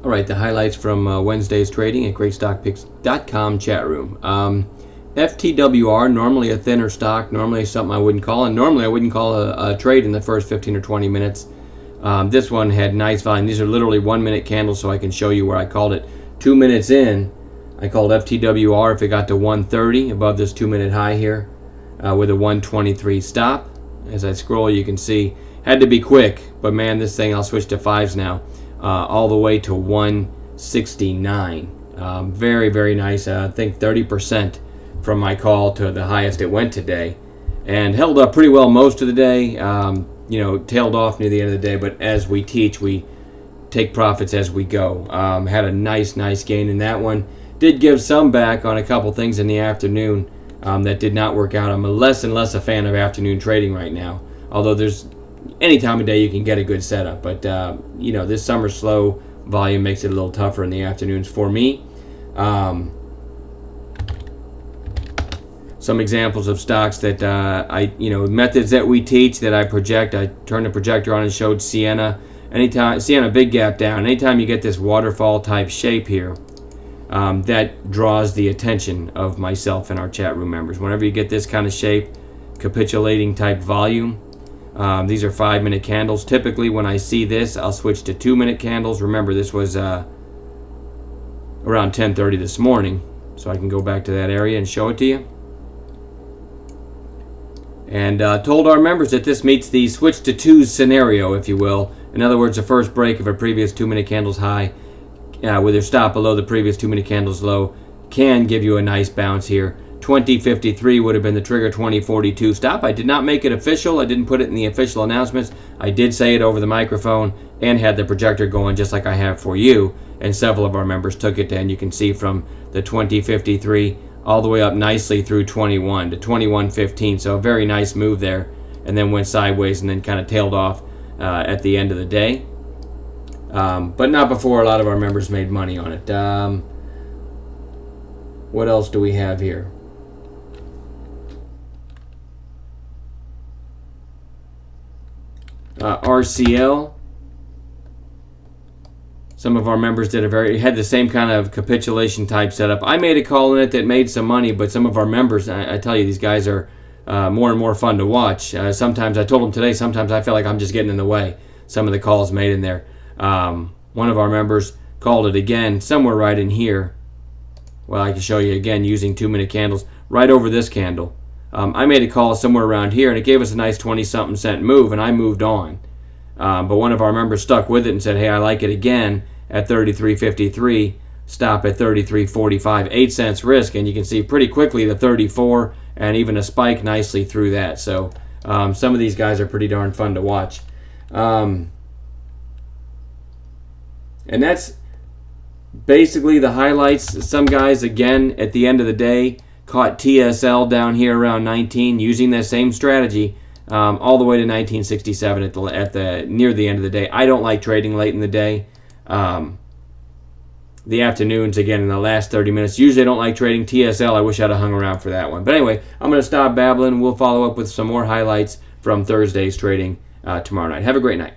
All right, the highlights from Wednesday's trading at GreatStockPicks.com chat room. FTWR, normally a thinner stock, normally something I wouldn't call, and normally I wouldn't call a trade in the first 15 or 20 minutes. This one had nice volume. These are literally 1 minute candles, so I can show you where I called it. 2 minutes in, I called FTWR if it got to 130 above this 2 minute high here with a 123 stop. As I scroll, you can see, had to be quick, but man, this thing, I'll switch to fives now. All the way to 169. Very, very nice. I think 30% from my call to the highest it went today, and held up pretty well most of the day. Tailed off near the end of the day, but as we teach, we take profits as we go. Had a nice gain in that one. Did give some back on a couple things in the afternoon that did not work out. I'm less and less a fan of afternoon trading right now, although there's any time of day you can get a good setup, but this summer slow volume makes it a little tougher in the afternoons for me. Some examples of stocks that methods that we teach that I project. I turned the projector on and showed Sienna. Sienna big gap down. Anytime you get this waterfall type shape here, that draws the attention of myself and our chat room members. Whenever you get this kind of shape, capitulating type volume. These are 5 minute candles. Typically when I see this, I'll switch to 2 minute candles. Remember, this was around 10:30 this morning, so I can go back to that area and show it to you. And told our members that this meets the switch to twos scenario, if you will. In other words, the first break of a previous 2 minute candles high with their stop below the previous 2 minute candles low can give you a nice bounce here. 2053 would have been the trigger, 2042 stop. I did not make it official. I didn't put it in the official announcements. I did say it over the microphone and had the projector going just like I have for you, and several of our members took it, and you can see from the 2053 all the way up nicely through 21 to 2115. So a very nice move there, and then went sideways and then kind of tailed off at the end of the day. But not before a lot of our members made money on it. What else do we have here? RCL. Some of our members had the same kind of capitulation type setup. I made a call in it that made some money, but some of our members, I tell you, these guys are more and more fun to watch. Sometimes, I told them today, sometimes I feel like I'm just getting in the way. Some of the calls made in there. One of our members called it again, somewhere right in here. Well, I can show you again using 2 minute candles, right over this candle. I made a call somewhere around here, and it gave us a nice 20-something cent move, and I moved on. But one of our members stuck with it and said, hey, I like it again at 33.53, stop at 33.45, 8 cents risk, and you can see pretty quickly the 34 and even a spike nicely through that. So some of these guys are pretty darn fun to watch. And that's basically the highlights. Some guys, again, at the end of the day, caught TSL down here around 19 using that same strategy all the way to 1967 near the end of the day. I don't like trading late in the day. The afternoons, again, in the last 30 minutes. Usually I don't like trading TSL. I wish I'd have hung around for that one. But anyway, I'm going to stop babbling. We'll follow up with some more highlights from Thursday's trading tomorrow night. Have a great night.